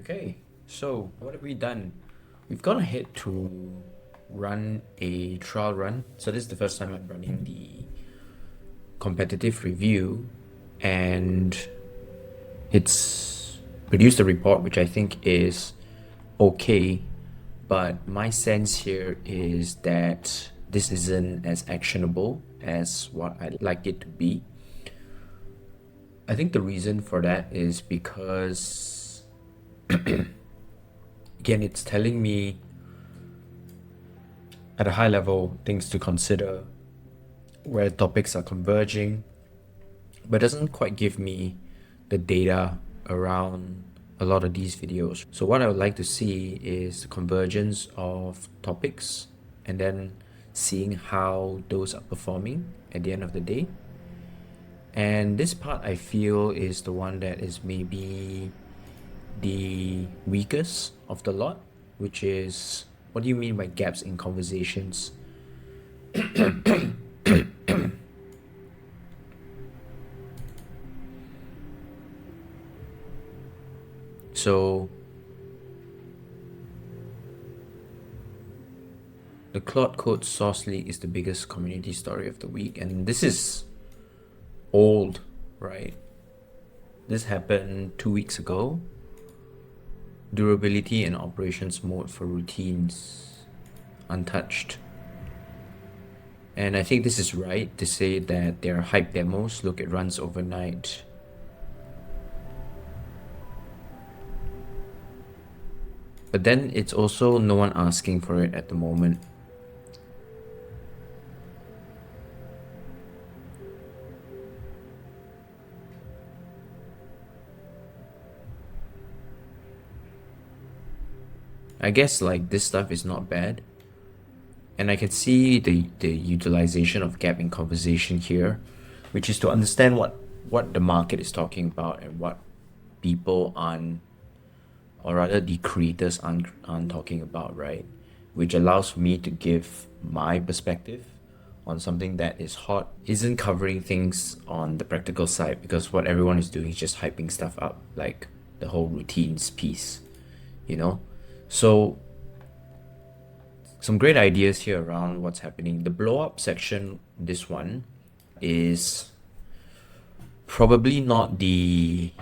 Okay, so what have we done? We've gone ahead to run a trial run. So this is the first time I'm running the competitive review, and it's produced a report which I think is okay, but my sense here is that this isn't as actionable as what I'd like it to be. I think the reason for that is because again, it's telling me at a high level things to consider, where topics are converging, but doesn't quite give me the data around a lot of these videos. So what I would like to see is the convergence of topics and then seeing how those are performing at the end of the day. And this part I feel is the one that is maybe the weakest of the lot, which is, what do you mean by gaps in conversations? So the Claude Code Source Leak is the biggest community story of the week, and this is old, right? This happened 2 weeks ago. Durability and operations mode for routines untouched. And I think this is right to say that there are hype demos. Look, it runs overnight. But then it's also no one asking for it at the moment. I guess like this stuff is not bad. And I can see the utilization of gap in conversation here, which is to understand what the market is talking about and what people aren't, or rather the creators aren't talking about, right? Which allows me to give my perspective on something that is hot, isn't covering things on the practical side, because what everyone is doing is just hyping stuff up, like the whole routines piece, you know? So some great ideas here around what's happening. The blow up section, this one, is probably not the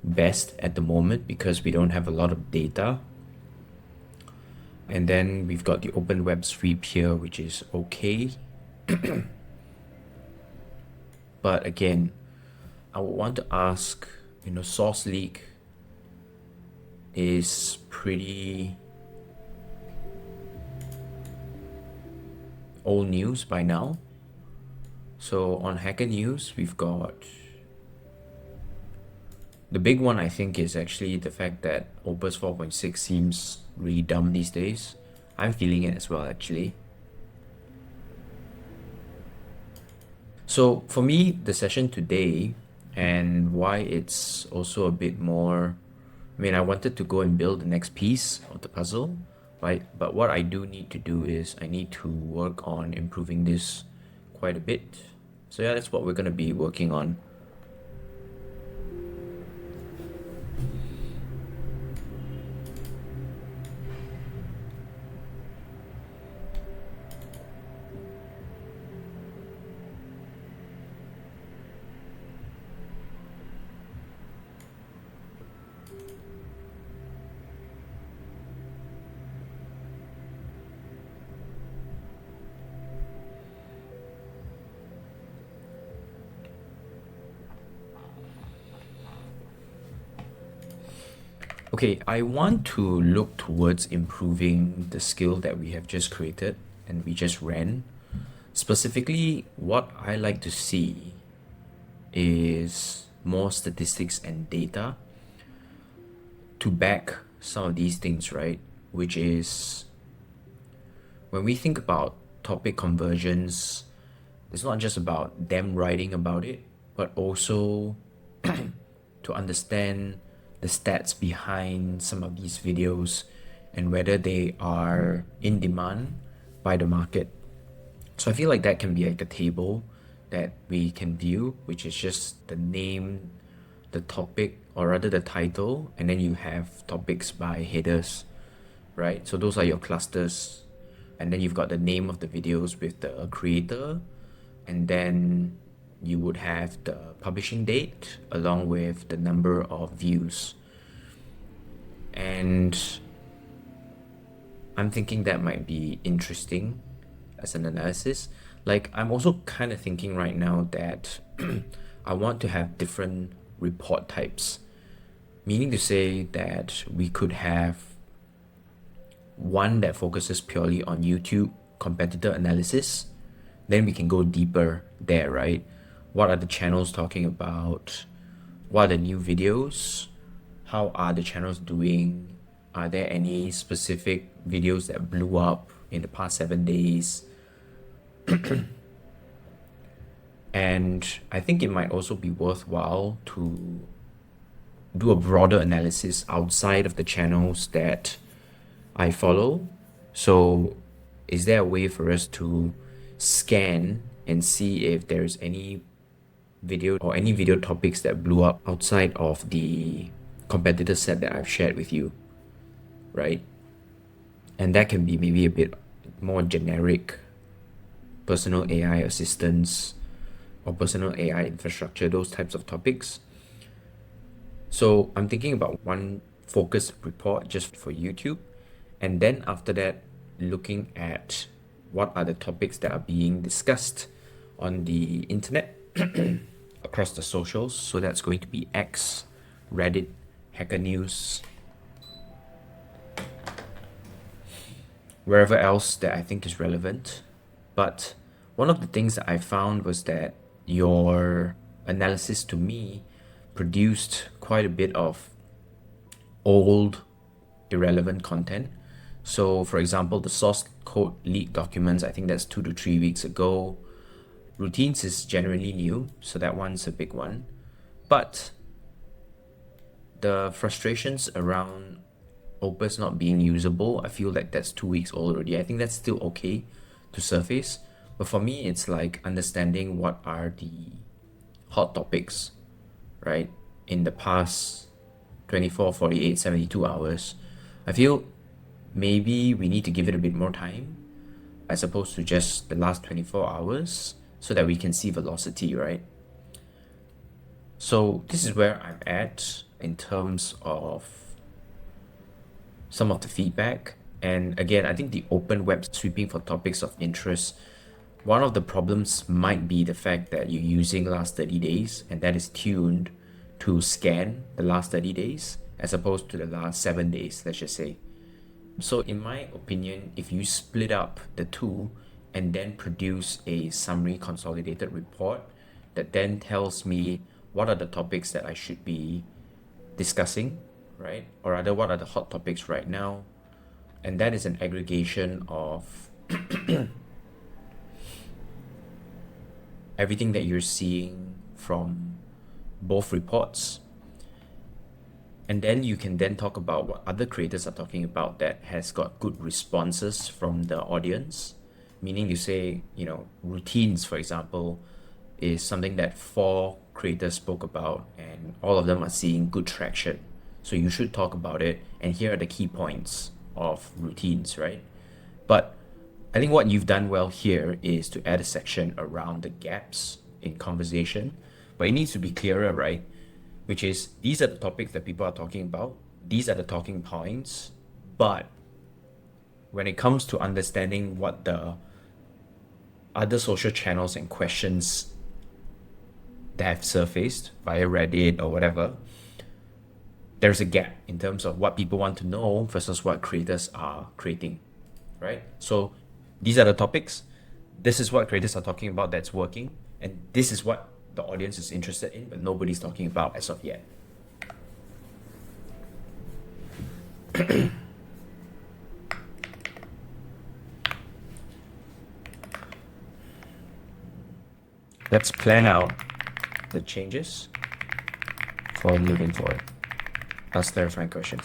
best at the moment because we don't have a lot of data. And then we've got the open web sweep here, which is okay. But again, I would want to ask, source leak is pretty old news by now. So on Hacker News, we've got the big one. I think is actually the fact that Opus 4.6 seems really dumb these days. I'm feeling it as well, actually. So for me, the session today and why it's also a bit more, I wanted to go and build the next piece of the puzzle, right? But what I do need to do is I need to work on improving this quite a bit. So yeah, that's what we're going to be working on. Okay, I want to look towards improving the skill that we have just created and we just ran. Specifically, what I like to see is more statistics and data to back some of these things, right? Which is, when we think about topic convergence, it's not just about them writing about it, but also to understand the stats behind some of these videos and whether they are in demand by the market. So I feel like that can be like the table that we can view, which is just the name the topic, or rather the title, and then you have topics by headers, right? So those are your clusters. And then you've got the name of the videos with the creator, and then you would have the publishing date along with the number of views. And I'm thinking that might be interesting as an analysis. Like, I'm also kind of thinking right now that I want to have different report types, meaning to say that we could have one that focuses purely on YouTube competitor analysis. Then we can go deeper there, right? What are the channels talking about? What are the new videos? How are the channels doing? Are there any specific videos that blew up in the past 7 days? And I think it might also be worthwhile to do a broader analysis outside of the channels that I follow. So is there a way for us to scan and see if there's any video or any video topics that blew up outside of the competitor set that I've shared with you, right? And that can be maybe a bit more generic personal AI assistance or personal AI infrastructure, those types of topics. So I'm thinking about one focused report just for YouTube. And then after that, looking at what are the topics that are being discussed on the internet across the socials. So that's going to be X, Reddit, Hacker News, wherever else that I think is relevant. But one of the things that I found was that your analysis to me produced quite a bit of old, irrelevant content. So for example, the source code leak documents, I think that's 2 to 3 weeks ago. Routines is generally new, so that one's a big one. But the frustrations around Opus not being usable, I feel like that's 2 weeks old already. I think that's still okay to surface. But for me, it's like understanding what are the hot topics, right? In the past 24, 48, 72 hours. I feel maybe we need to give it a bit more time as opposed to just the last 24 hours so that we can see velocity, right? So this is where I'm at in terms of some of the feedback. And again, I think the open web sweeping for topics of interest, one of the problems might be the fact that you're using last 30 days and that is tuned to scan the last 30 days as opposed to the last 7 days, let's just say. So in my opinion, if you split up the two and then produce a summary consolidated report that then tells me what are the topics that I should be discussing, right? Or rather, what are the hot topics right now? And that is an aggregation of everything that you're seeing from both reports. And then you can then talk about what other creators are talking about that has got good responses from the audience. Meaning you say, routines, for example, is something that 4 creators spoke about and all of them are seeing good traction. So you should talk about it. And here are the key points of routines, right? But I think what you've done well here is to add a section around the gaps in conversation, but it needs to be clearer, right? Which is, these are the topics that people are talking about. These are the talking points. But when it comes to understanding what the other social channels and questions that have surfaced via Reddit or whatever, there's a gap in terms of what people want to know versus what creators are creating, right? So these are the topics. This is what creators are talking about that's working. And this is what the audience is interested in, but nobody's talking about as of yet. Let's plan out the changes for moving forward. Ask clarifying questions.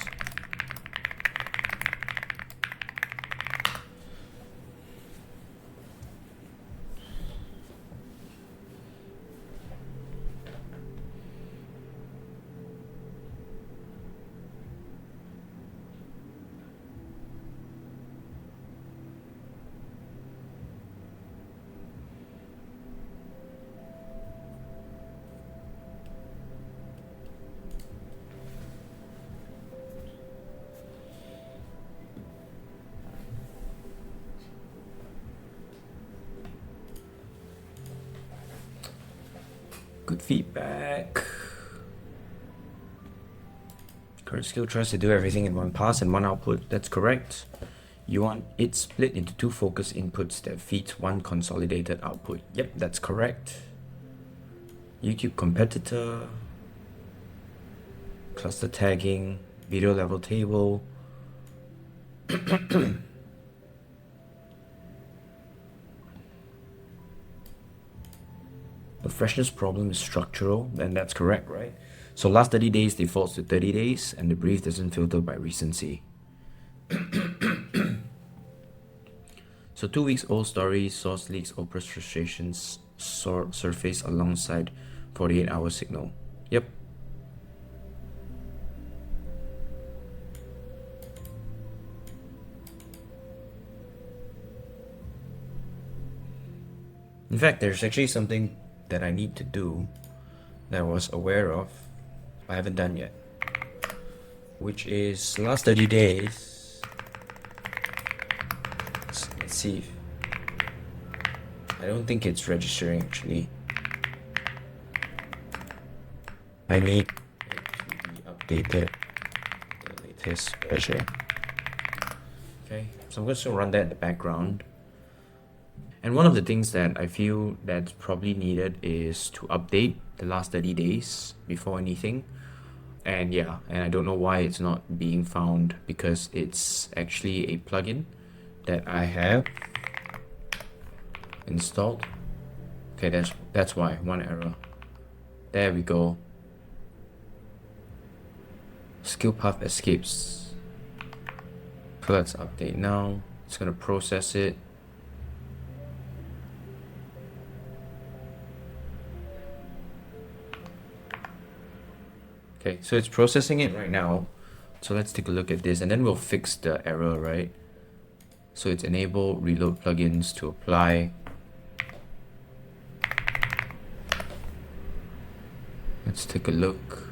feedback. Current skill tries to do everything in one pass and one output. That's correct. You want it split into two focus inputs that feeds one consolidated output. Yep, that's correct. YouTube competitor, cluster tagging, video level table. The freshness problem is structural, and that's correct, right? So last 30 days defaults to 30 days, and the brief doesn't filter by recency. So 2 weeks old story, source leaks, Oprah's frustrations surface alongside 48-hour signal. Yep. In fact, there's actually something that I need to do that I was aware of, I haven't done yet, which is last 30 days. Let's see. I don't think it's registering actually. I need it to be updated to the latest version. Okay, so I'm just going to run that in the background. And one of the things that I feel that's probably needed is to update the last 30 days before anything. And yeah, and I don't know why it's not being found, because it's actually a plugin that I have installed. Okay, that's why, one error. There we go. Skill path escapes. So let's update now. It's gonna process it. Okay, so it's processing it right now. So let's take a look at this, and then we'll fix the error, right? So it's enable reload plugins to apply. Let's take a look.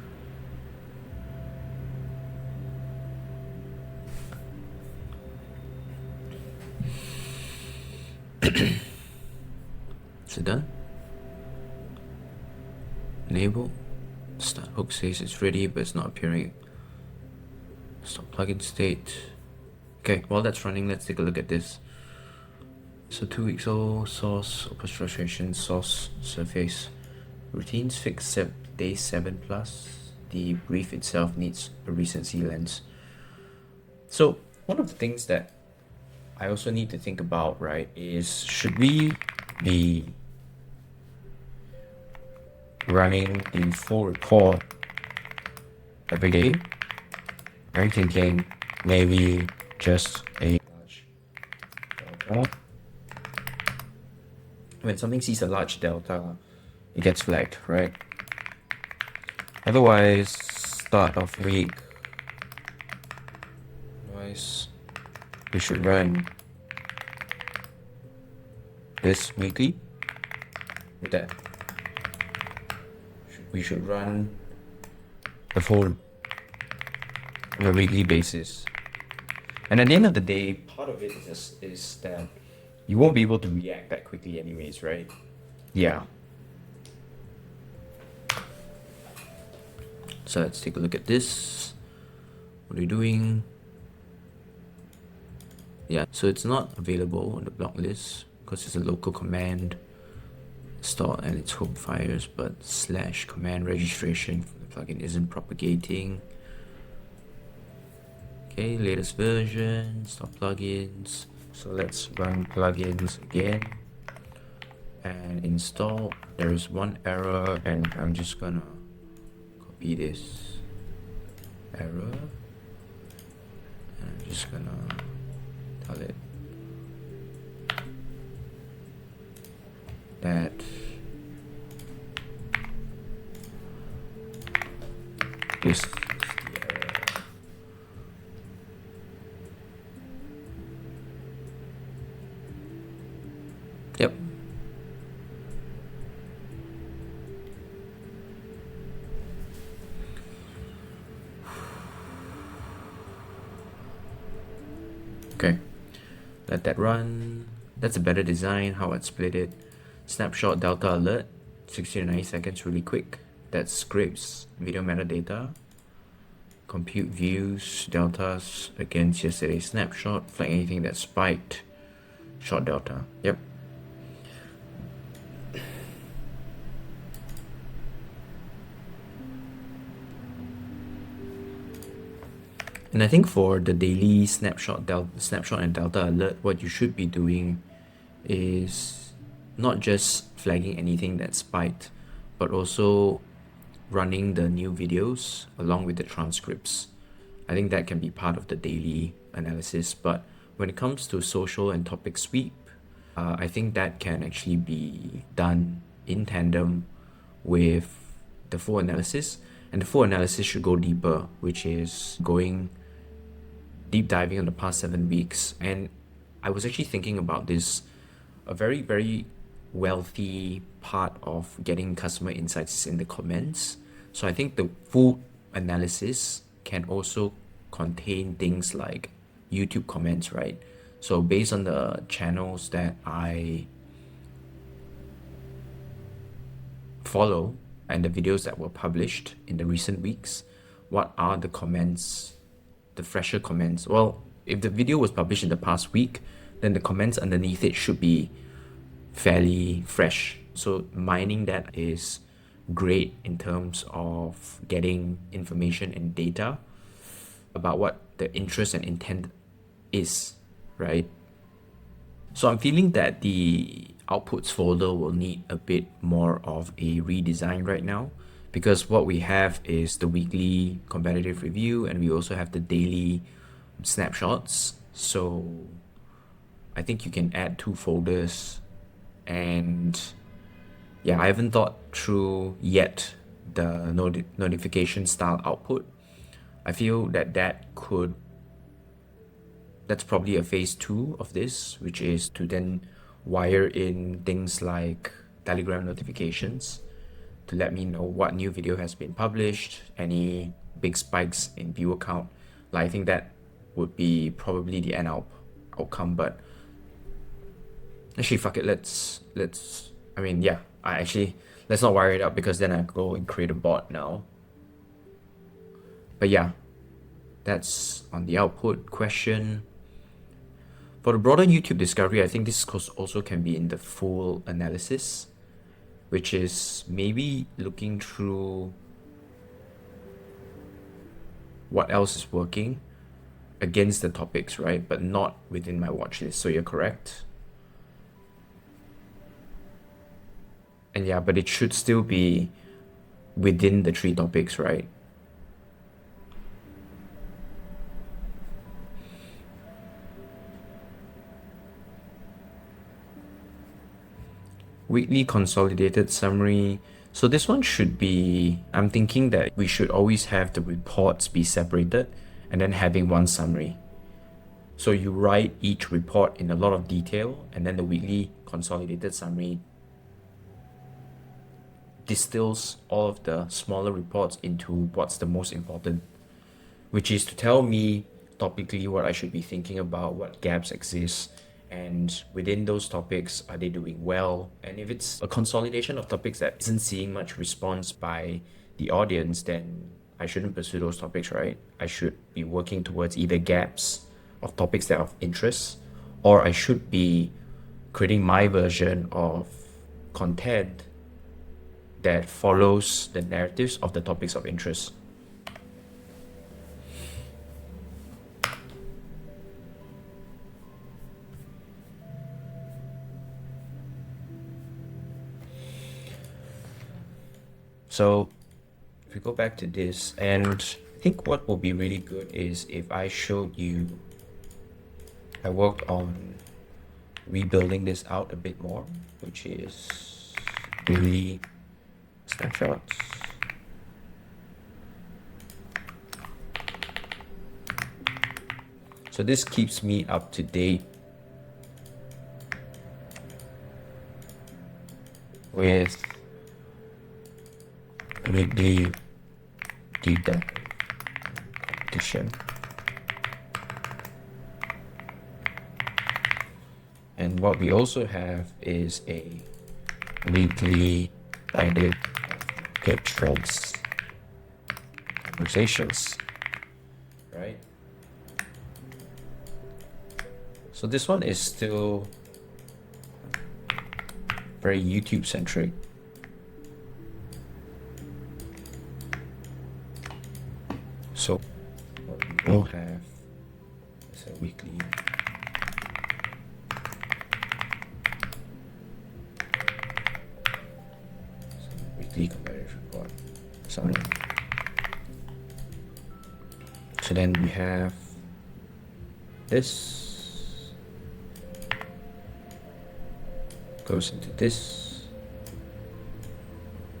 Is it done? Enable. Start hook says it's ready, but it's not appearing. Stop plugin state. Okay, while that's running, let's take a look at this. So 2 weeks old, source, Oprah's frustration, source, surface. Routines fixed day 7 plus. The brief itself needs a recency lens. So one of the things that I also need to think about, right, is should we be running the full report every day? I'm thinking maybe just a large delta. When something sees a large delta, it gets flagged, right? Otherwise, start of week. Otherwise, we should run this weekly. With that, we should run the full on a weekly basis. And at the end of the day, part of it is that you won't be able to react that quickly anyways, right? Yeah. So let's take a look at this. What are you doing? Yeah, so it's not available on the block list because it's a local command installed and it's home fires, but / command registration from the plugin isn't propagating. Okay, latest version, stop plugins. So let's run plugins again and install. There is one error, and I'm just gonna copy this error, and I'm just gonna tell it that this is the error. Yep. Okay, let that run. That's a better design, how I'd split it. Snapshot delta alert. 60 to 90 seconds really quick. That scrapes video metadata, compute views, deltas against yesterday's snapshot, flag anything that spiked, short delta. Yep. And I think for the daily snapshot and delta alert, what you should be doing is not just flagging anything that spiked, but also running the new videos along with the transcripts. I think that can be part of the daily analysis. But when it comes to social and topic sweep, I think that can actually be done in tandem with the full analysis. And the full analysis should go deeper, which is going deep diving on the past 7 weeks. And I was actually thinking about this, a very, very wealthy part of getting customer insights is in the comments. So I think the full analysis can also contain things like YouTube comments, right? So based on the channels that I follow and the videos that were published in the recent weeks, what are the comments, the fresher comments? Well, if the video was published in the past week, then the comments underneath it should be fairly fresh. So mining that is great in terms of getting information and data about what the interest and intent is, right? So I'm feeling that the outputs folder will need a bit more of a redesign right now, because what we have is the weekly competitive review and we also have the daily snapshots. So I think you can add 2 folders. And yeah, I haven't thought through yet the notification style output. I feel that that's probably a phase 2 of this, which is to then wire in things like Telegram notifications to let me know what new video has been published, any big spikes in viewer count. Like, I think that would be probably the end outcome. But actually, fuck it, let's let's not wire it up, because then I go and create a bot now. But yeah, that's on the output question. For the broader YouTube discovery, I think this also can be in the full analysis, which is maybe looking through what else is working against the topics, right? But not within my watch list. So you're correct. And yeah, but it should still be within the 3 topics, right? Weekly consolidated summary. So this one should be, I'm thinking that we should always have the reports be separated and then having one summary. So you write each report in a lot of detail, and then the weekly consolidated summary distills all of the smaller reports into what's the most important, which is to tell me topically what I should be thinking about, what gaps exist, and within those topics, are they doing well? And if it's a consolidation of topics that isn't seeing much response by the audience, then I shouldn't pursue those topics, right? I should be working towards either gaps of topics that are of interest, or I should be creating my version of content that follows the narratives of the topics of interest. So if we go back to this, and I think what will be really good is if I showed you, I worked on rebuilding this out a bit more, which is really snapshots. So this keeps me up to date with weekly deep dive competition. And what we also have is a weekly idea get trends, conversations, right? So this one is still very YouTube centric. So what we will have is a weekly convergence report. Sorry. So then we have this goes into this.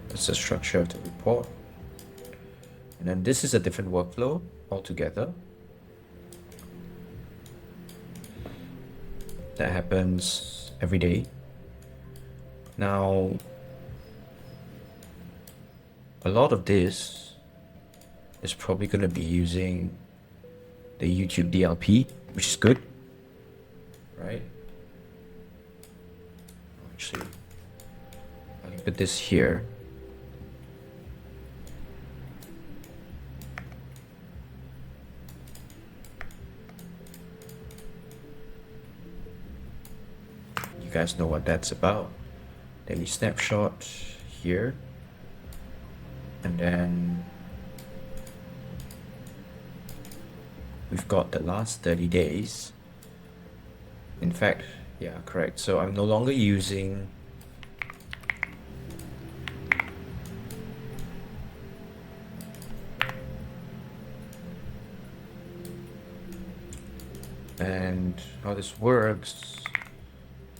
That's the structure of the report. And then this is a different workflow altogether. That happens every day. Now, a lot of this is probably going to be using the YouTube DLP, which is good, right? Actually, I can put this here. You guys know what that's about. Daily snapshot here. And then we've got the last 30 days. In fact, yeah, correct. So I'm no longer using and how this works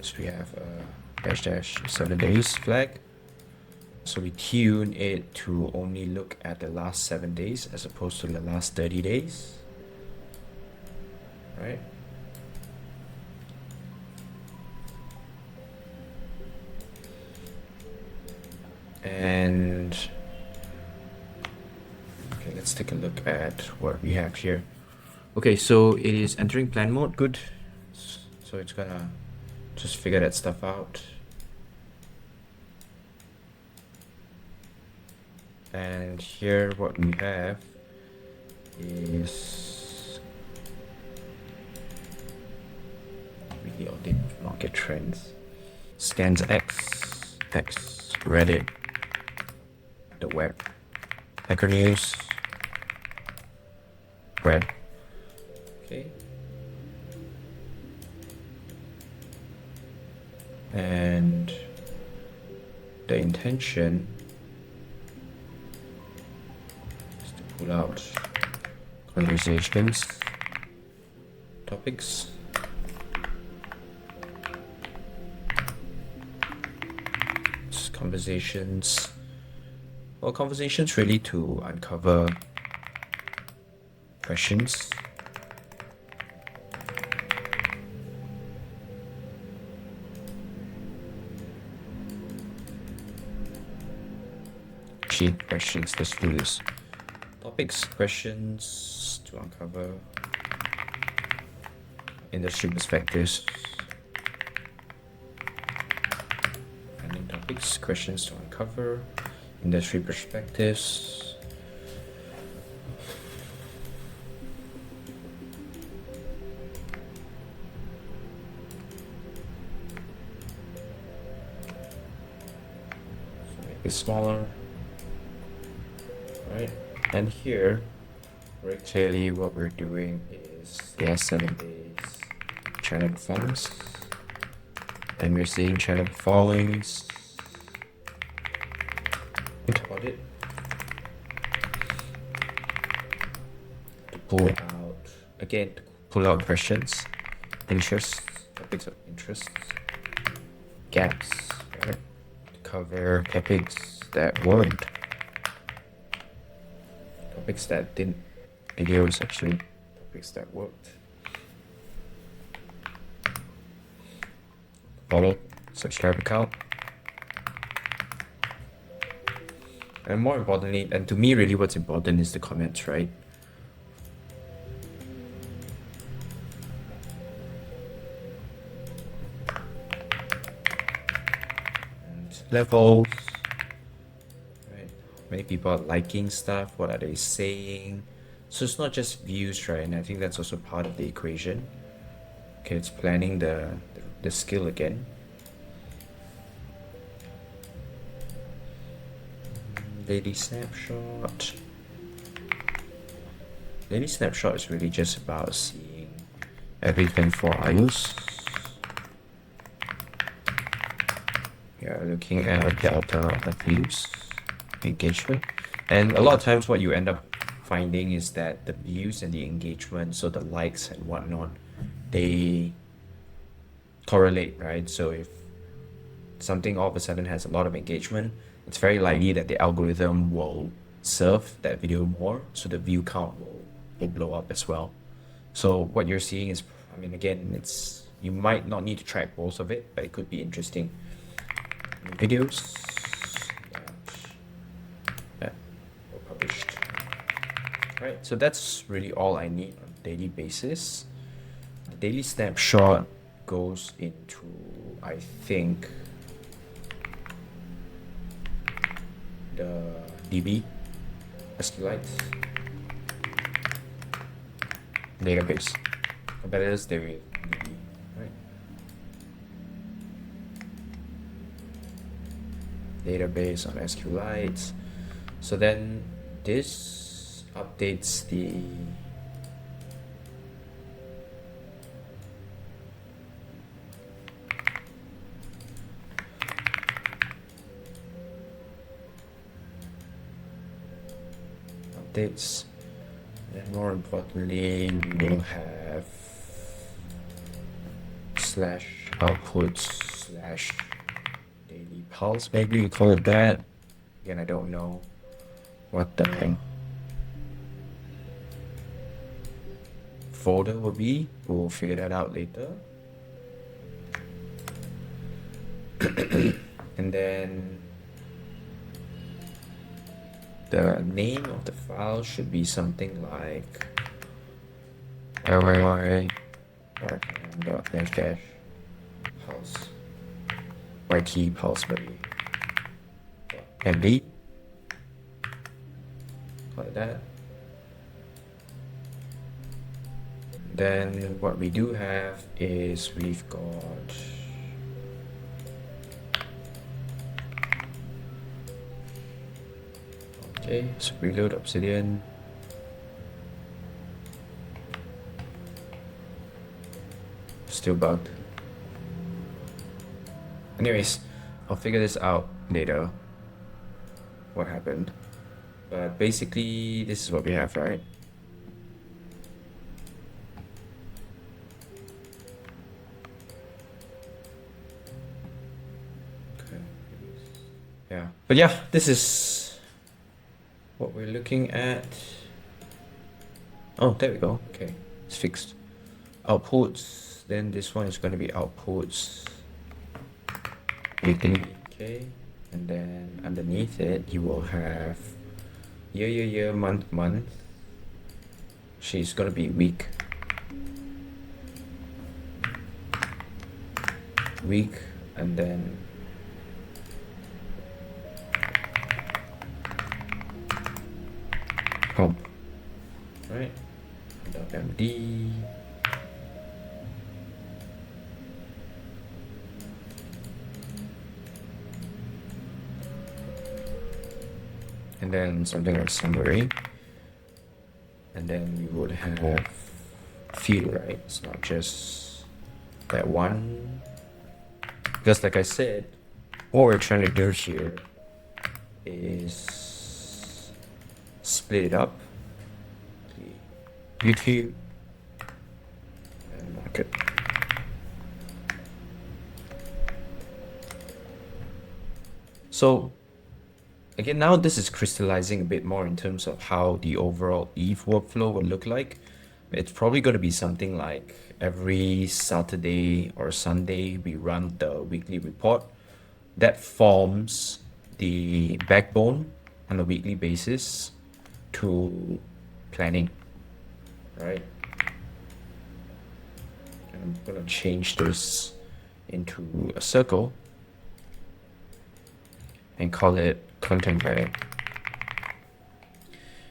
is we have a --7 days flag. So we tune it to only look at the last 7 days as opposed to the last 30 days, right? And okay, let's take a look at what we have here. Okay, so it is entering plan mode, good. So it's gonna just figure that stuff out. And here what we have is really audit market trends. Scans X, Reddit, the web, Hacker News, web. Okay. And the intention is to pull out conversations, topics, conversations. Well, conversations really to uncover questions. Questions, let's do this. Topics, questions to uncover industry perspectives. Finding topics, questions to uncover industry perspectives. So make it smaller. Right, and here very clearly what we're doing is the last 7 days channel performance, and we're seeing channel performance audit to pull out again, to pull out questions, interests, topics of interest, gaps, right? To cover topics that weren't. Topics that didn't, videos actually, topics that worked. Follow, subscribe account. And more importantly, and to me really what's important is the comments, right? And levels, many people are liking stuff, what are they saying. So it's not just views, right? And I think that's also part of the equation. Okay, it's planning the skill again. Daily snapshot. Daily snapshot is really just about seeing everything for iOS. Yeah, looking at a delta of views, engagement. And a lot of times what you end up finding is that the views and the engagement, so the likes and whatnot, they correlate, right? So if something all of a sudden has a lot of engagement, it's very likely that the algorithm will serve that video more, so the view count will blow up as well. So what you're seeing is, I mean, again, it's, you might not need to track both of it, but it could be interesting. Videos that were published. Right, so that's really all I need on a daily basis. The daily snapshot goes into, I think, the DB SQLite database. Competitors, they will DB, right? Database on SQLite. So then this updates the updates, and more importantly, we will have slash outputs slash daily pulse, maybe you call it that. Again, I don't know what the thing folder will be. We'll figure that out later. And then the name of the file should be something like dash pulse YT pulse maybe MB, like that. Then what we do have is we've got okay, so reload Obsidian. Still bugged. Anyways, I'll figure this out later, what happened. But basically, this is what we have, right? Okay. Yeah, but yeah, this is what we're looking at. Oh, there we go. Okay, it's fixed. Outputs, then this one is going to be outputs weekly. Okay, and then underneath it you will have year, month. She's going to be week, and then comp, right? .md, and then something like summary, and then we would have field, right? It's not just that one, because like I said, what we're trying to do here is split it up, YouTube and market. So again, now this is crystallizing a bit more in terms of how the overall Eve workflow will look like. It's probably going to be something like every Saturday or Sunday we run the weekly report that forms the backbone on a weekly basis to planning, right? And I'm going to change this into a circle and call it content planning.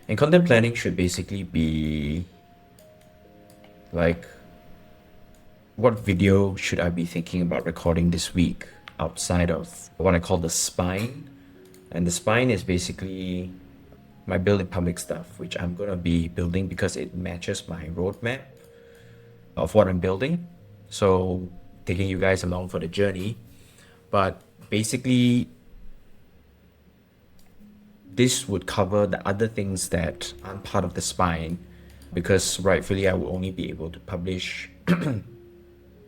And content planning should basically be like, what video should I be thinking about recording this week outside of what I call the spine? And the spine is basically my build in public stuff, which I'm gonna be building because it matches my roadmap of what I'm building. So taking you guys along for the journey. But basically, this would cover the other things that aren't part of the spine, because rightfully I will only be able to publish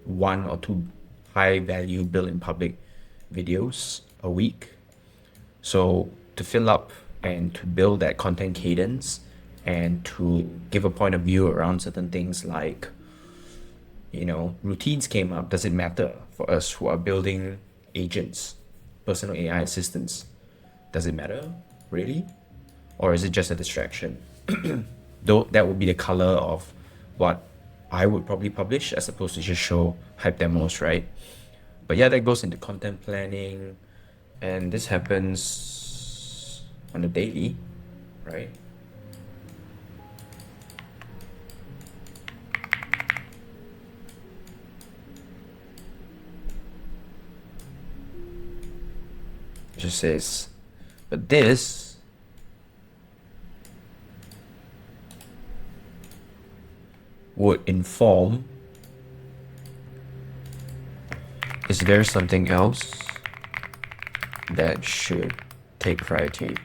one or two high value build in public videos a week. So to fill up and to build that content cadence and to give a point of view around certain things like, routines came up. Does it matter for us who are building agents, personal AI assistants? Does it matter, really? Or is it just a distraction? Though that would be the color of what I would probably publish as opposed to just show hype demos, right? But yeah, that goes into content planning, and this happens on a daily, right? It just says, but this would inform, is there something else that should take priority?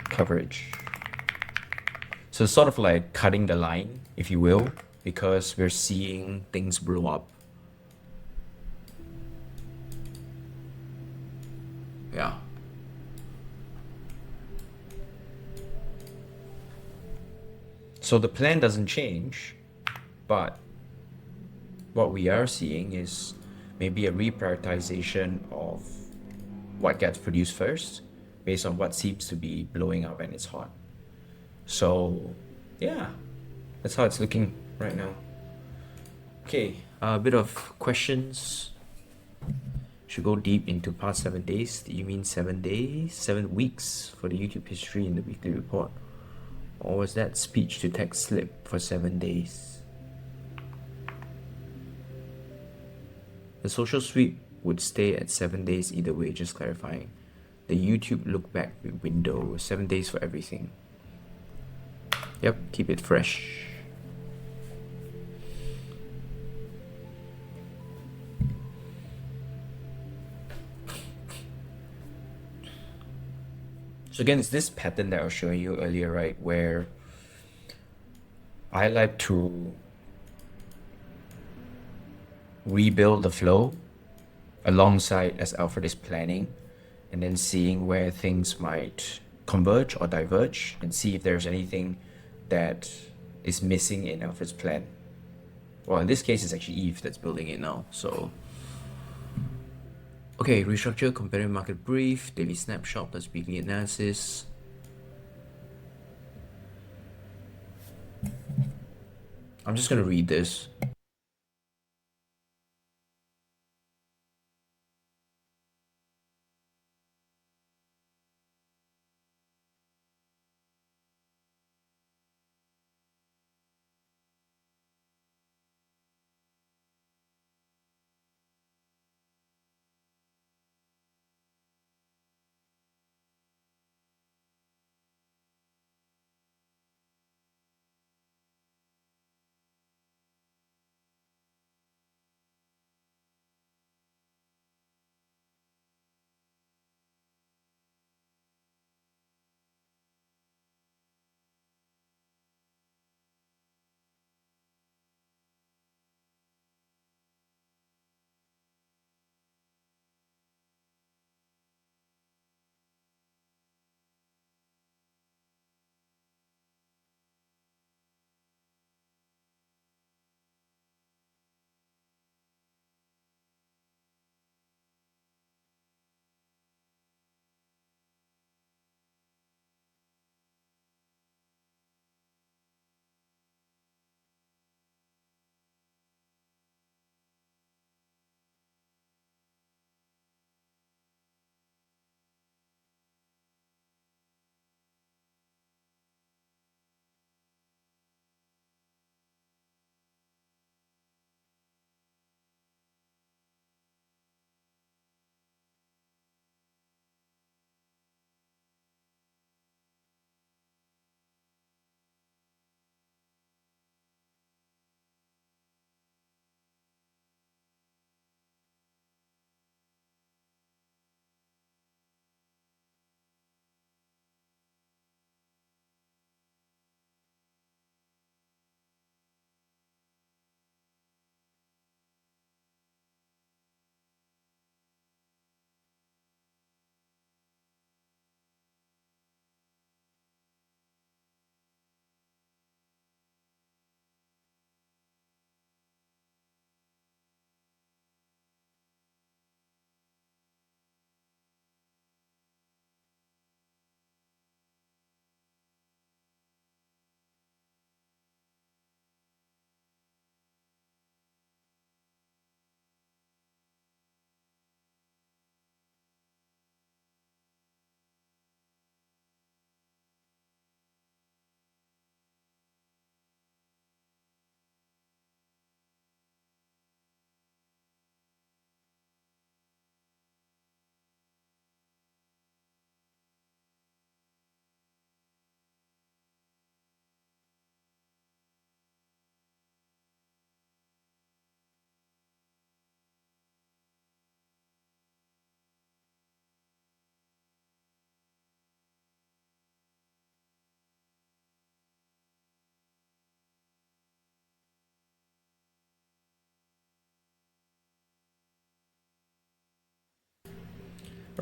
Coverage. So it's sort of like cutting the line, if you will, because we're seeing things blow up. Yeah. So the plan doesn't change, but what we are seeing is maybe a reprioritization of what gets produced first based on what seems to be blowing up and it's hot. So yeah, that's how it's looking right now. Okay, a bit of questions. Should go deep into past 7 days. Do you mean 7 days? 7 weeks for the YouTube history in the weekly report? Or was that speech to text slip for 7 days? The social sweep would stay at 7 days either way, just clarifying. The YouTube Lookback window, 7 days for everything. Yep, keep it fresh. So again, it's this pattern that I was showing you earlier, right? Where I like to rebuild the flow alongside as Alfred is planning, and then seeing where things might converge or diverge, and see if there's anything that is missing in Alfred's plan. Well, in this case, it's actually Eve that's building it now. So, okay, restructure, comparing market brief, daily snapshot plus weekly analysis. I'm just gonna read this.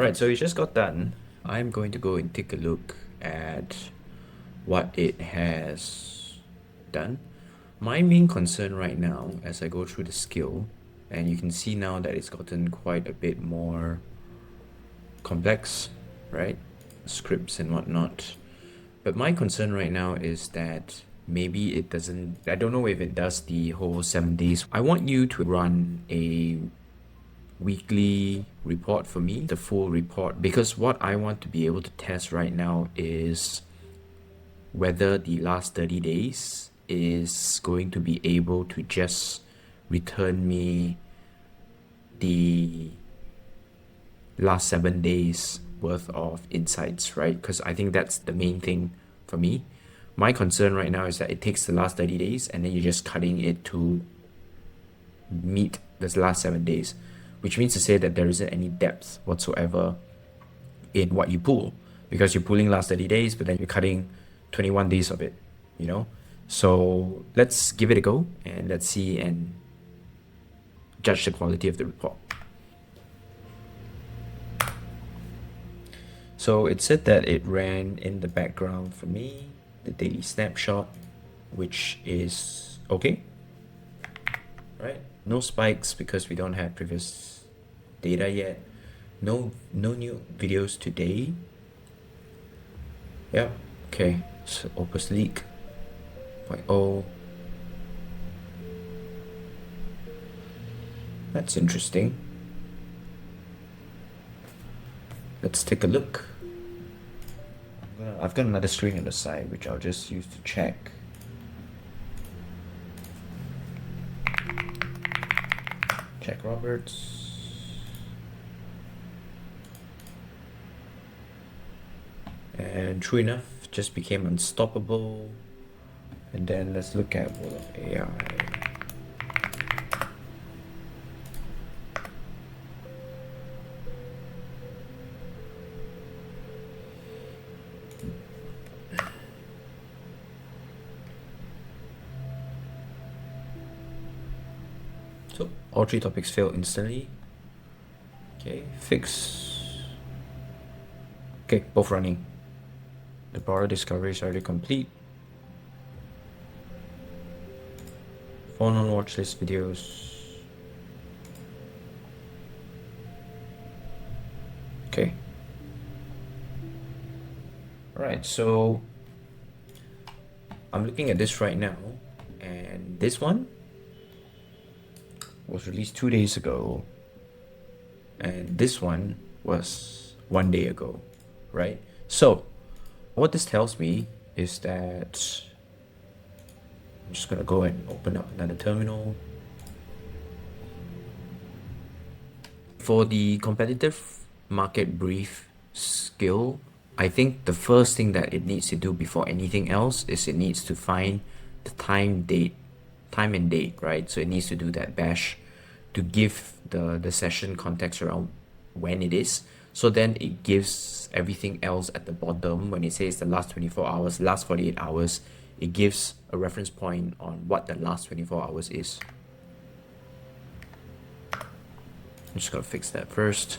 Alright, so it just got done. I'm going to go and take a look at what it has done. My main concern right now, as I go through the skill, and you can see now that it's gotten quite a bit more complex, right? Scripts and whatnot. But my concern right now is that maybe it doesn't, I don't know if it does the whole 7 days. I want you to run a weekly report for me, the full report, because what I want to be able to test right now is whether the last 30 days is going to be able to just return me the last 7 days worth of insights, right? Because I think that's the main thing for me. My concern right now is that it takes the last 30 days and then you're just cutting it to meet this last 7 days, which means to say that there isn't any depth whatsoever in what you pull, because you're pulling last 30 days, but then you're cutting 21 days of it, you know? So let's give it a go and let's see and judge the quality of the report. So it said that it ran in the background for me, the daily snapshot, which is okay, right? No spikes because we don't have previous data yet. No new videos today. Yep, okay, so Opus Leak 0.0. That's interesting. Let's take a look. I've got another screen on the side, which I'll just use to check. Check Roberts. And true enough, just became unstoppable. And then let's look at World of AI. So all 3 topics failed instantly. Okay, fix. Okay, both running. The borrow discovery is already complete. 4 non-watch list videos. Okay. Alright, so I'm looking at this right now, and this one was released 2 days ago, and this one was 1 day ago, right? So what this tells me is that I'm just gonna go and open up another terminal. For the competitive market brief skill, I think the first thing that it needs to do before anything else is it needs to find the time and date, right? So it needs to do that bash to give the session context around when it is. So then it gives everything else at the bottom when it says the last 24 hours, last 48 hours, it gives a reference point on what the last 24 hours is. I'm just gonna fix that first.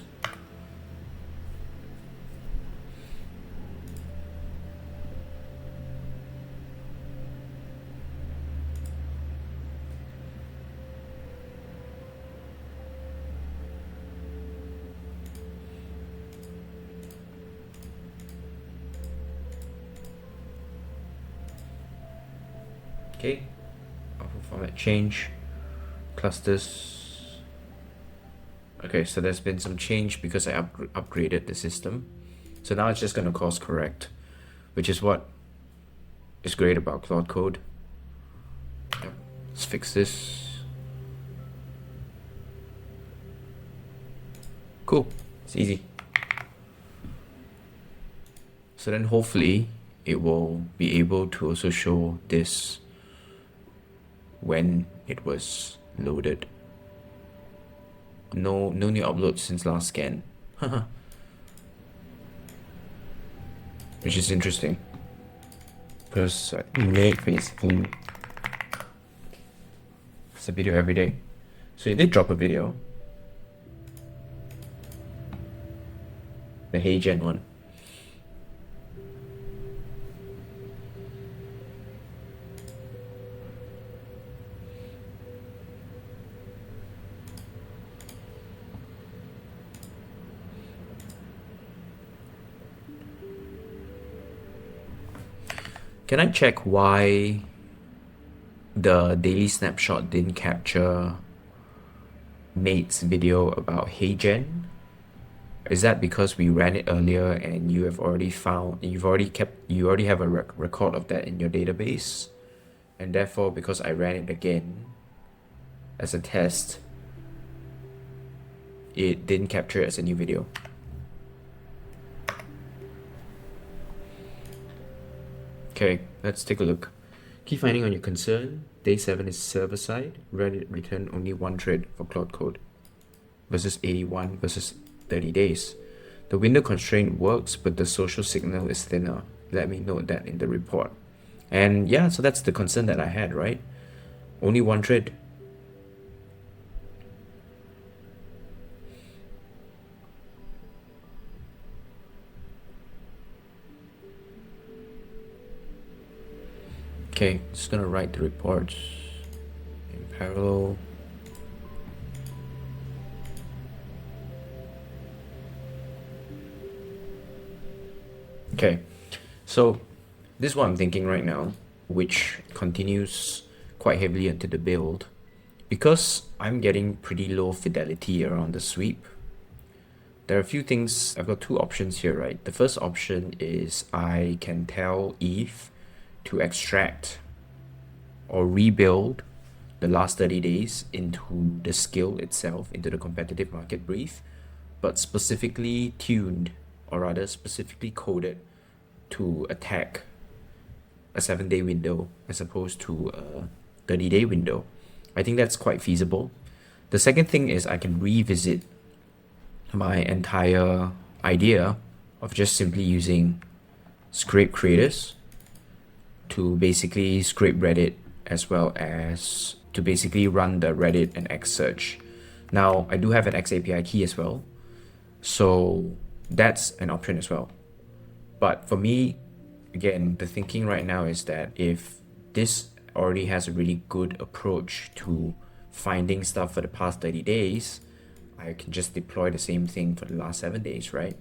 Okay, alpha format change, clusters. Okay, so there's been some change because I upgraded the system. So now it's just going to course correct, which is what is great about Claude code. Yep. Let's fix this. Cool, it's easy. So then hopefully it will be able to also show this when it was loaded. No new uploads since last scan. Which is interesting, because I make basically it's a video every day. So it did drop a video. the HeyGen one. Can I check why the daily snapshot didn't capture Nate's video about HeyGen? Is that because we ran it earlier and you already have a record of that in your database, and therefore because I ran it again as a test, it didn't capture it as a new video? Okay, let's take a look. Key finding on your concern: day 7 is server side. Reddit returned only 1 thread for Claude code versus 81 versus 30 days. The window constraint works, but the social signal is thinner. Let me note that in the report. And yeah, so that's the concern that I had, right? Only 1 thread. Okay, just gonna write the reports in parallel. Okay, so this is what I'm thinking right now, which continues quite heavily into the build. Because I'm getting pretty low fidelity around the sweep, there are a few things. I've got 2 options here, right? The first option is I can tell Eve to extract or rebuild the last 30 days into the skill itself, into the competitive market brief, but specifically tuned, or rather specifically coded to attack a 7-day window as opposed to a 30-day window. I think that's quite feasible. The second thing is I can revisit my entire idea of just simply using scrape creators to basically scrape Reddit, as well as to basically run the Reddit and X search. Now, I do have an X API key as well, so that's an option as well. But for me, again, the thinking right now is that if this already has a really good approach to finding stuff for the past 30 days, I can just deploy the same thing for the last 7 days, right?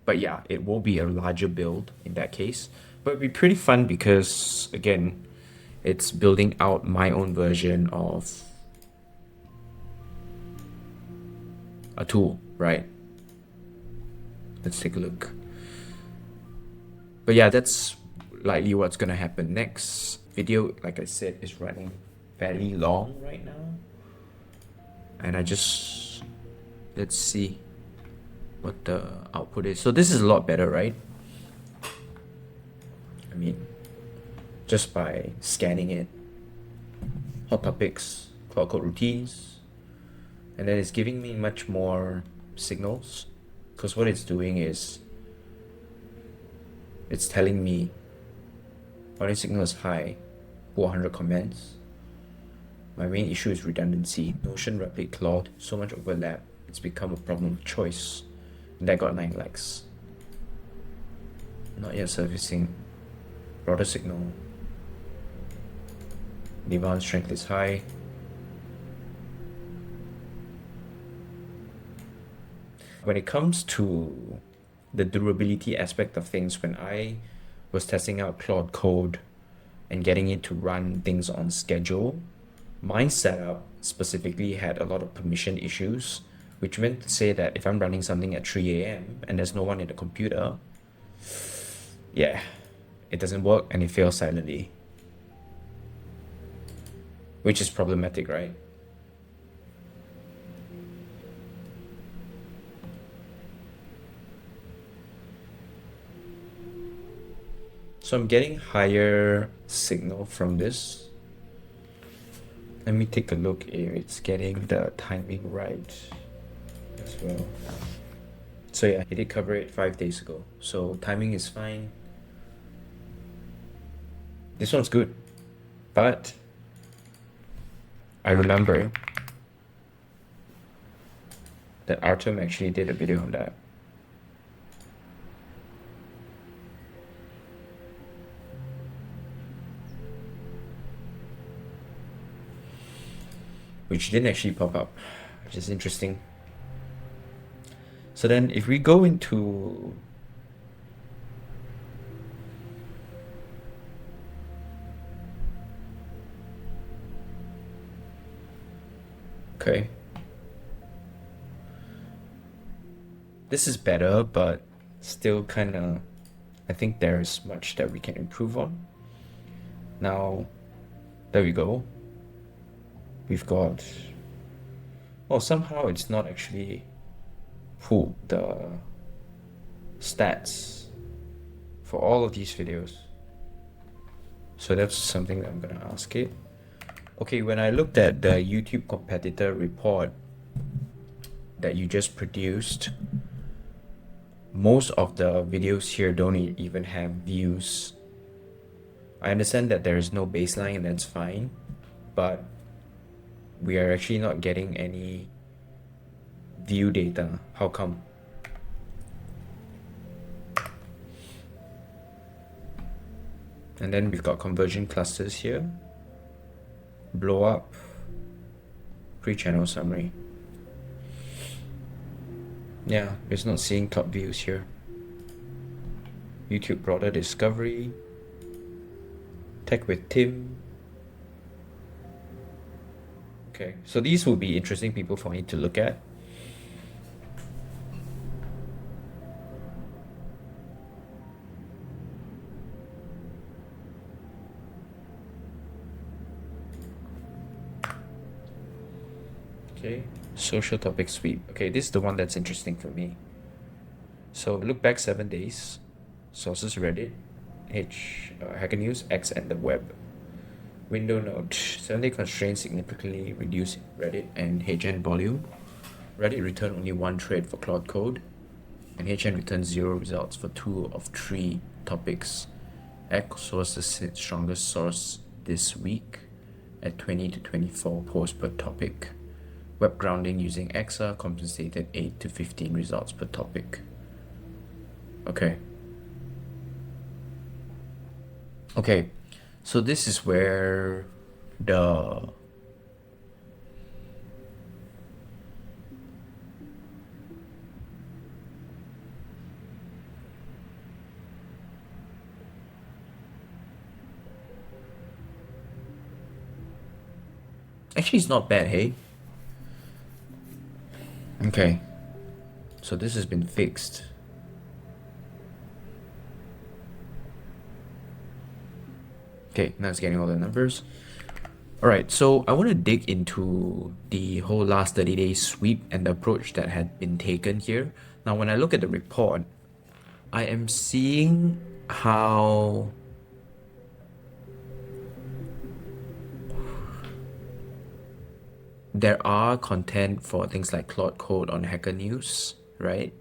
But yeah, it will be a larger build in that case. But it'd be pretty fun because, again, it's building out my own version of a tool, right? Let's take a look. But yeah, that's likely what's gonna happen next. Video, like I said, is running fairly long right now. And let's see what the output is. So this is a lot better, right? I mean, just by scanning it, hot topics, Claude code routines, and then it's giving me much more signals, because what it's doing is it's telling me audience signal is high, 400 comments. My main issue is redundancy. Notion, Replit, Claude, so much overlap. It's become a problem of choice. And that got 9 likes. Not yet surfacing. Broader signal. Demand strength is high. When it comes to the durability aspect of things, when I was testing out Claude Code and getting it to run things on schedule, my setup specifically had a lot of permission issues, which meant to say that if I'm running something at 3 a.m. and there's no one in the computer, yeah, it doesn't work and it fails silently. Which is problematic, right? So I'm getting higher signal from this. Let me take a look if it's getting the timing right as well. So yeah, I did cover it 5 days ago. So timing is fine. This one's good. But I remember that Artem actually did a video on that. which didn't actually pop up, which is interesting. So then if we go into okay, this is better, but still kind of, I think there's much that we can improve on. Now, there we go. We've got, well, somehow it's not actually pulled the stats for all of these videos. So that's something that I'm gonna ask it. Okay, when I looked at the YouTube competitor report that you just produced, most of the videos here don't even have views. I understand that there is no baseline and that's fine, but we are actually not getting any view data. How come? And then we've got converging clusters here, blow up, pre-channel summary. Yeah, it's not seeing top views here. YouTube broader discovery, tech with Tim. Okay, so these will be interesting people for me to look at. Okay, social topic sweep. Okay, this is the one that's interesting for me. So look back 7 days, sources Reddit, Hacker News, X, and the web. Window note, 7-day constraints significantly reduce Reddit and HN volume. Reddit returned only 1 trade for Claude code, and HN returned 0 results for 2 of 3 topics. X was the strongest source this week at 20 to 24 posts per topic. Web grounding using XR compensated 8 to 15 results per topic. Okay. Okay, so this is where the actually it's not bad, hey? Okay, so this has been fixed. Okay, now it's getting all the numbers. All right, so I want to dig into the whole last 30-day sweep and the approach that had been taken here. Now, when I look at the report, I am seeing how there are content for things like Claude Code on Hacker News, right?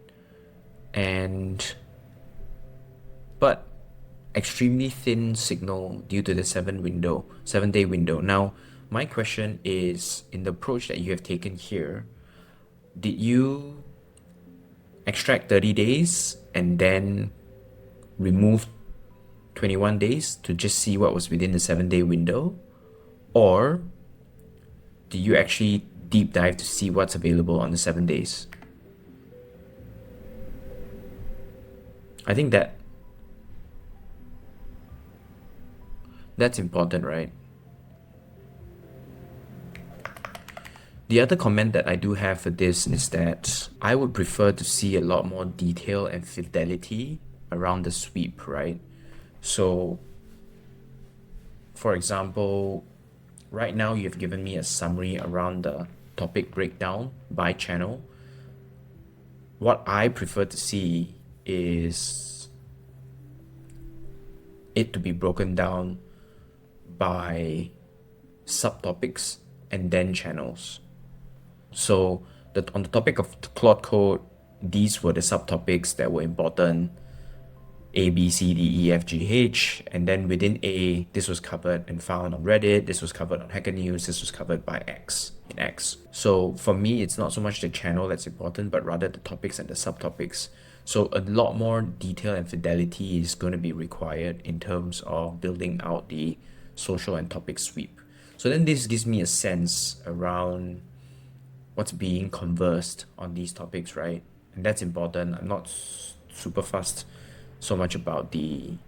But extremely thin signal due to the 7-day window. Now, my question is, in the approach that you have taken here, did you extract 30 days and then remove 21 days to just see what was within the 7-day window? Or do you actually deep dive to see what's available on the 7 days? I think that's important, right? The other comment that I do have for this is that I would prefer to see a lot more detail and fidelity around the sweep, right? So, for example, right now you've given me a summary around the topic breakdown by channel. What I prefer to see is it to be broken down by subtopics and then channels. So on the topic of Claude Code, these were the subtopics that were important: A, B, C, D, E, F, G, H, and then within A, this was covered and found on Reddit, this was covered on Hacker News, this was covered by X in X. So for me, it's not so much the channel that's important, but rather the topics and the subtopics. So a lot more detail and fidelity is going to be required in terms of building out the social and topic sweep. So then this gives me a sense around what's being conversed on these topics, right? And that's important. I'm not super fussed so much about the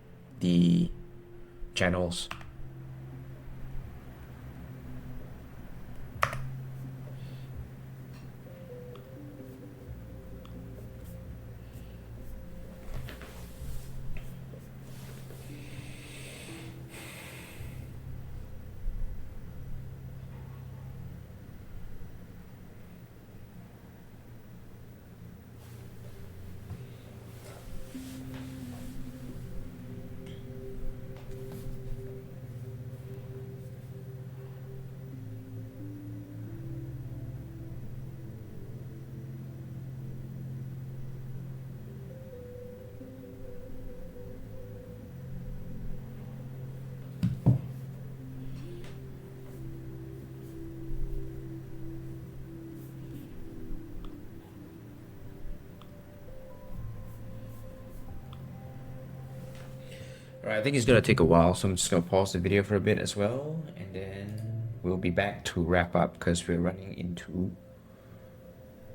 channels. All right, I think it's gonna take a while, so I'm just gonna pause the video for a bit as well, and then we'll be back to wrap up because we're running into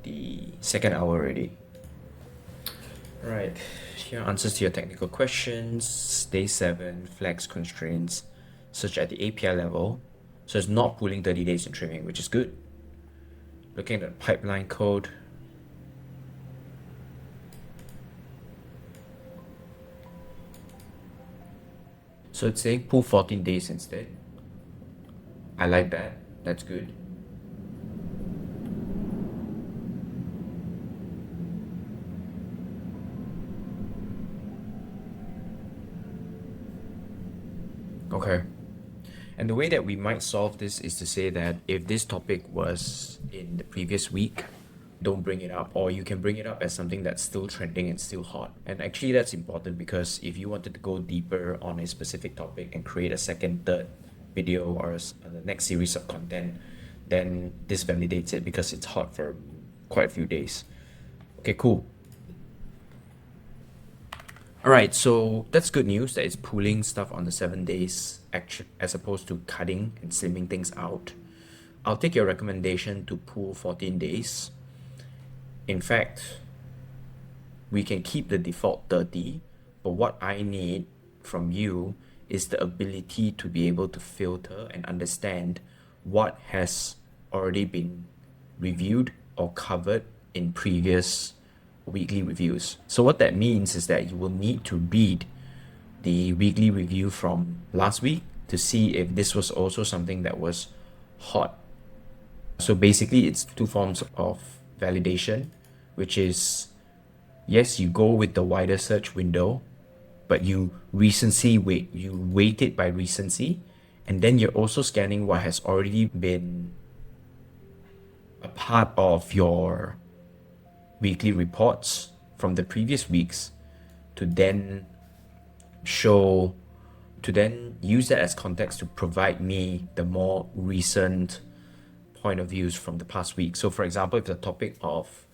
the second hour already. All right, here are answers to your technical questions. Day 7, flex constraints, search at the API level. So it's not pulling 30 days in trimming, which is good. Looking at the pipeline code. So it's saying pull 14 days instead. I like that. That's good. Okay. And the way that we might solve this is to say that if this topic was in the previous week, don't bring it up, or you can bring it up as something that's still trending and still hot. And actually that's important because if you wanted to go deeper on a specific topic and create a second, third video or the next series of content, then this validates it because it's hot for quite a few days. Okay, cool. All right, so that's good news that it's pulling stuff on the 7 days as opposed to cutting and slimming things out. I'll take your recommendation to pull 14 days. In fact, we can keep the default 30, but what I need from you is the ability to be able to filter and understand what has already been reviewed or covered in previous weekly reviews. So what that means is that you will need to read the weekly review from last week to see if this was also something that was hot. So basically it's two forms of validation, which is, yes, you go with the wider search window, but you weight it by recency, and then you're also scanning what has already been a part of your weekly reports from the previous weeks to then use that as context to provide me the more recent point of views from the past week. So for example, if the topic of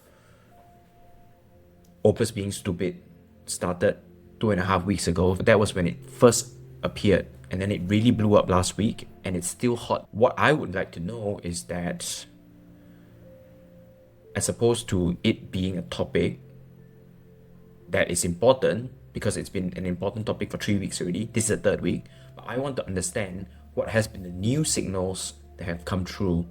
Opus being stupid started 2.5 weeks ago, that was when it first appeared, and then it really blew up last week and it's still hot. What I would like to know is that, as opposed to it being a topic that is important because it's been an important topic for 3 weeks already, this is the third week, but I want to understand what has been the new signals that have come through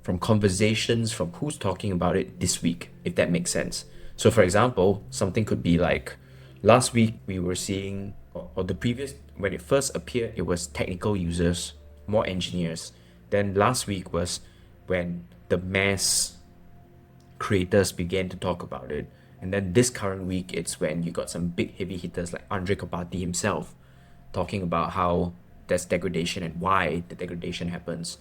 from conversations, from who's talking about it this week, if that makes sense. So for example, something could be like, last week we were seeing, or the previous, when it first appeared, it was technical users, more engineers. Then last week was when the mass creators began to talk about it. And then this current week, it's when you got some big heavy hitters like Andre Kapati himself talking about how there's degradation and why the degradation happens,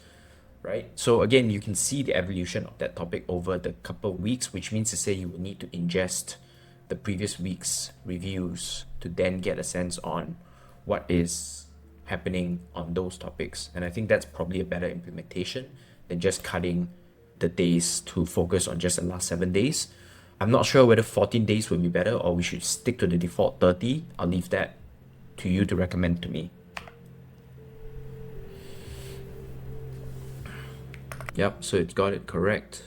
right? So again, you can see the evolution of that topic over the couple of weeks, which means to say you will need to ingest the previous week's reviews to then get a sense on what is happening on those topics. And I think that's probably a better implementation than just cutting the days to focus on just the last 7 days. I'm not sure whether 14 days will be better or we should stick to the default 30. I'll leave that to you to recommend to me. Yep, so it got it correct.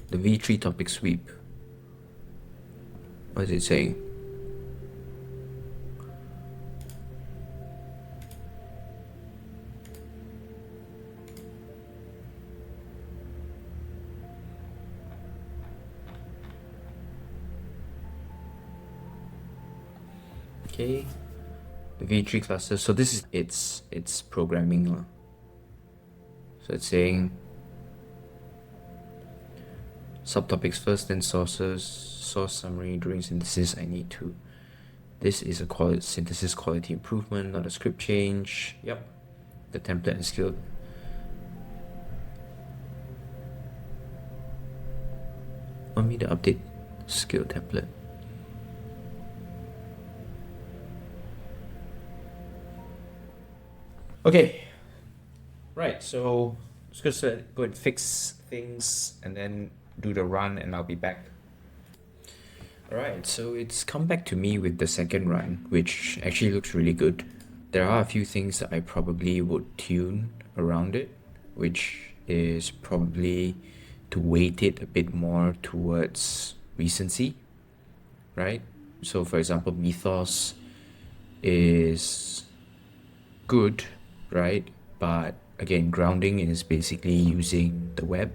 The V3 topic sweep. What is it saying? Okay, the V3 cluster. So this is its programming. So it's saying subtopics first, then sources, source summary. During synthesis, I need to. This is a synthesis quality improvement, not a script change. Yep, the template and skill. Want me to update skill template? Okay, right, so just gonna go and fix things and then do the run and I'll be back. Alright, so it's come back to me with the second run, which actually looks really good. There are a few things that I probably would tune around it, which is probably to weight it a bit more towards recency, right? So for example, mythos is good, right? But again, grounding is basically using the web.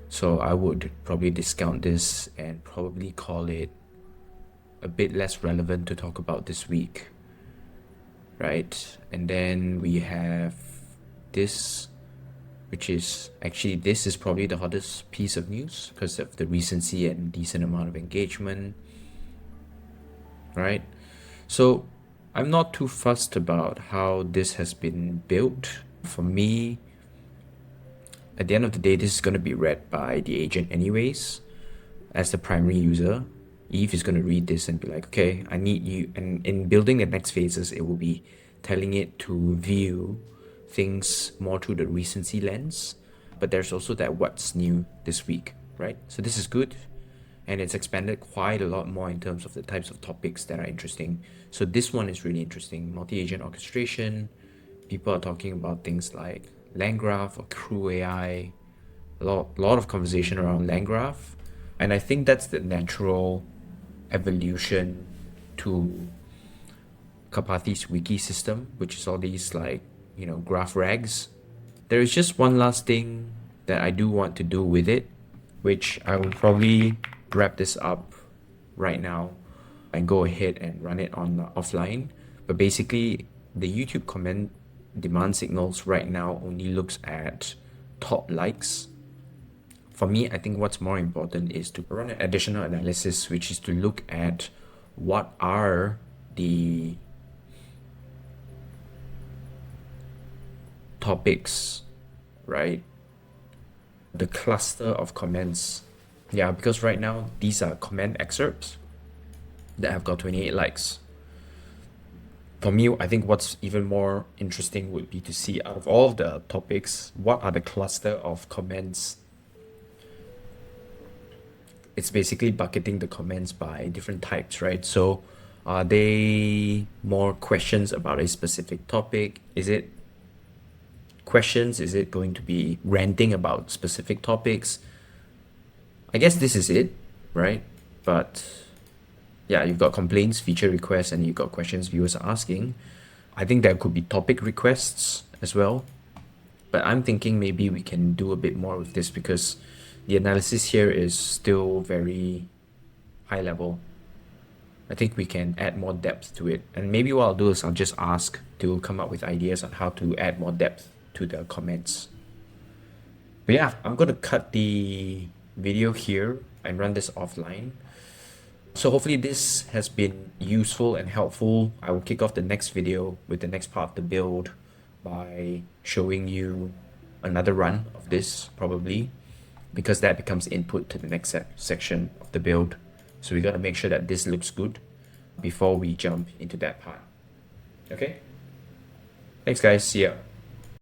So I would probably discount this and probably call it a bit less relevant to talk about this week, right? And then we have this, which is actually, this is probably the hottest piece of news because of the recency and decent amount of engagement, right? So I'm not too fussed about how this has been built. For me, at the end of the day, this is going to be read by the agent anyways. As the primary user, Eve is going to read this and be like, okay, I need you. And in building the next phases, it will be telling it to view things more through the recency lens. But there's also that what's new this week, right? So this is good. And it's expanded quite a lot more in terms of the types of topics that are interesting. So this one is really interesting. Multi-agent orchestration. People are talking about things like LangGraph or Crew AI. A lot of conversation around LangGraph. And I think that's the natural evolution to Kapathi's wiki system, which is all these like, graph rags. There is just one last thing that I do want to do with it, which I will probably wrap this up right now and go ahead and run it on offline. But basically, the YouTube comment demand signals right now only looks at top likes. For me, I think what's more important is to run an additional analysis, which is to look at what are the topics, right? The cluster of comments. Yeah, because right now, these are comment excerpts that have got 28 likes. For me, I think what's even more interesting would be to see out of all of the topics, what are the cluster of comments. It's basically bucketing the comments by different types, right? So are they more questions about a specific topic? Is it questions? Is it going to be ranting about specific topics? I guess this is it, right? But yeah, you've got complaints, feature requests, and you've got questions viewers are asking. I think there could be topic requests as well. But I'm thinking maybe we can do a bit more with this because the analysis here is still very high level. I think we can add more depth to it. And maybe what I'll do is I'll just ask to come up with ideas on how to add more depth to the comments. But yeah, I'm going to cut the video here and run this offline. So hopefully this has been useful and helpful. I will kick off the next video with the next part of the build by showing you another run of this probably, because that becomes input to the next section of the build. So we got to make sure that this looks good before we jump into that part. Okay? Thanks guys, see ya.